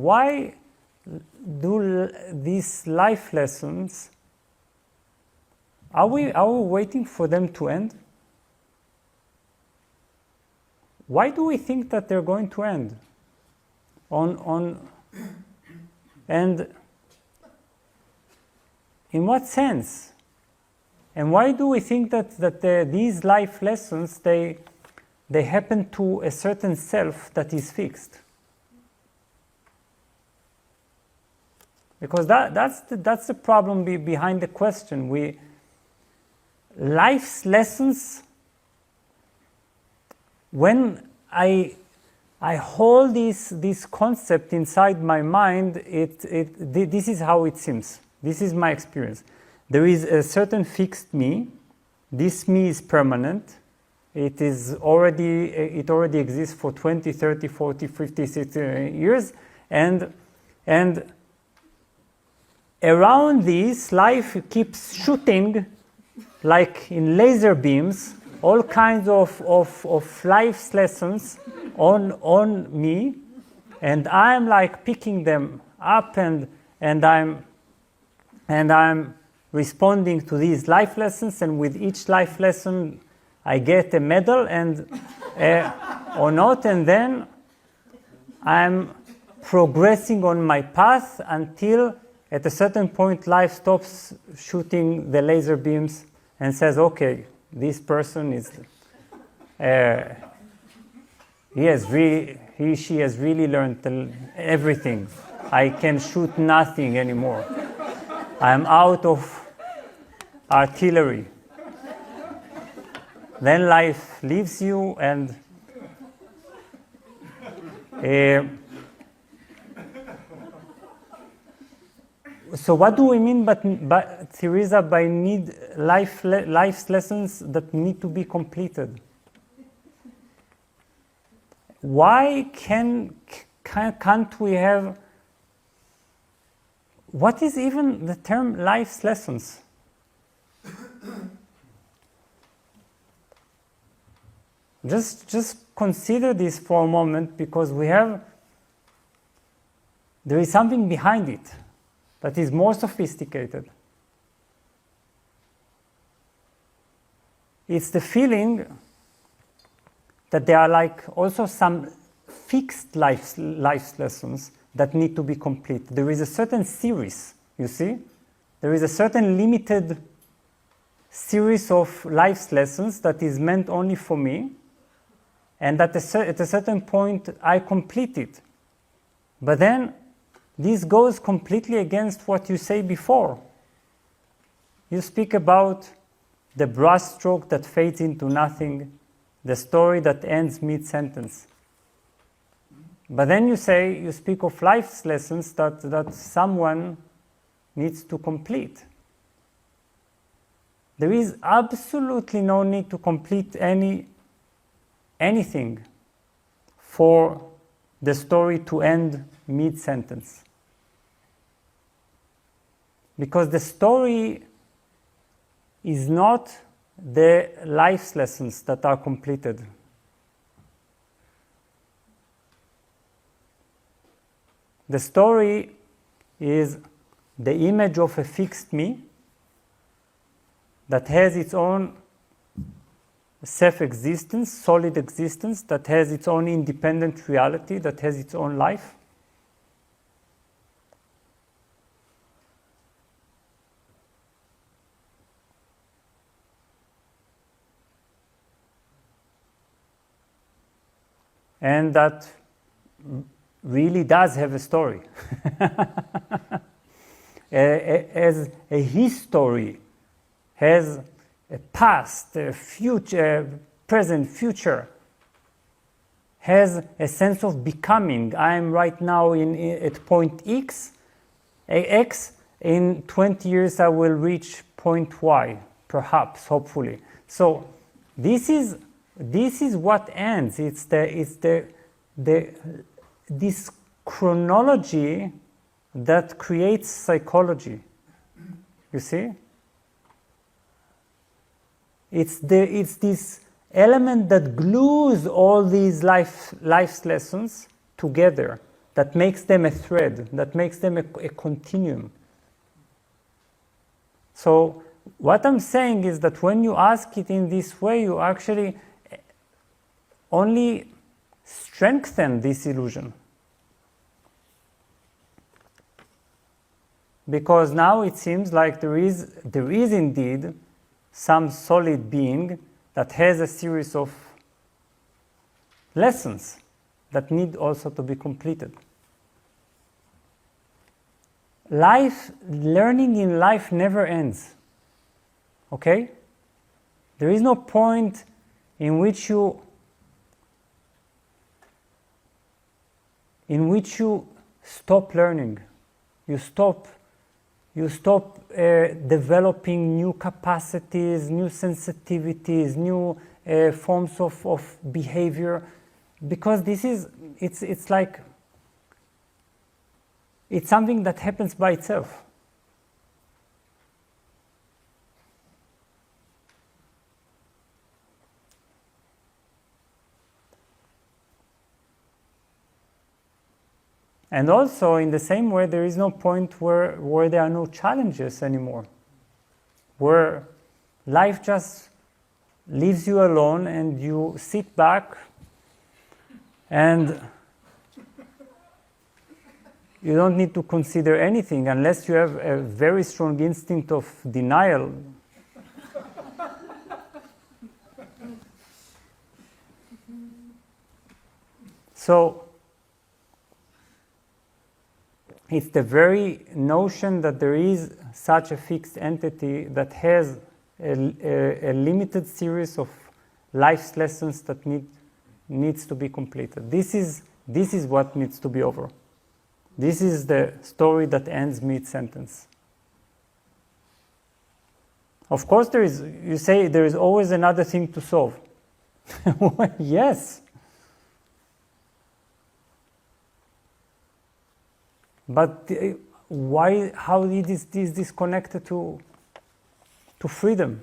Why do these life lessons, are we waiting for them to end? Why do we think that they're going to end? And in what sense? And why do we think that these life lessons, they happen to a certain self that is fixed? Because that's the problem behind the question. Life's lessons, when I hold this concept inside my mind, this is how it seems. This is my experience. There is a certain fixed me. This me is permanent. It already exists for 20, 30, 40, 50, 60 years. And around this, life keeps shooting, like in laser beams, all kinds of life's lessons on me, and I'm like picking them up, and I'm responding to these life lessons, and with each life lesson I get a medal and or not, and then I'm progressing on my path until at a certain point life stops shooting the laser beams and says, okay, this person is she has really learned everything. I can shoot nothing anymore. I'm out of artillery. Then life leaves you, and so what do we mean by Teresa, by life's lessons that need to be completed? Why can't we have, what is even the term life's lessons? Just consider this for a moment, because there is something behind it that is more sophisticated. It's the feeling that there are like also some fixed life lessons that need to be complete. There is a certain series, you see? There is a certain limited series of life's lessons that is meant only for me, and at a certain point I complete it. But then this goes completely against what you say before. You speak about the brushstroke that fades into nothing, the story that ends mid-sentence. But then you speak of life's lessons that someone needs to complete. There is absolutely no need to complete anything for the story to end mid-sentence. Because the story is not the life's lessons that are completed. The story is the image of a fixed me that has its own self-existence, solid existence, that has its own independent reality, that has its own life. And that really does have a story. As a history has a past, a future, present, future, has a sense of becoming. I am right now at point X, in 20 years I will reach point Y, perhaps, hopefully. So this is what ends. It's this chronology that creates psychology. You see? It's this element that glues all these life's lessons together, that makes them a thread, that makes them a continuum. So what I'm saying is that when you ask it in this way, you actually only strengthen this illusion. Because now it seems like there is indeed some solid being that has a series of lessons that need also to be completed. Learning in life never ends. Okay? There is no point in which you stop learning. You stop developing new capacities, new sensitivities, new forms of behavior, because it's like it's something that happens by itself. And also, in the same way, there is no point where there are no challenges anymore, where life just leaves you alone and you sit back and you don't need to consider anything unless you have a very strong instinct of denial. So, it's the very notion that there is such a fixed entity that has a limited series of life's lessons that needs to be completed. This is what needs to be over. This is the story that ends mid-sentence. Of course, you say there is always another thing to solve. Yes. But how is this connected to freedom?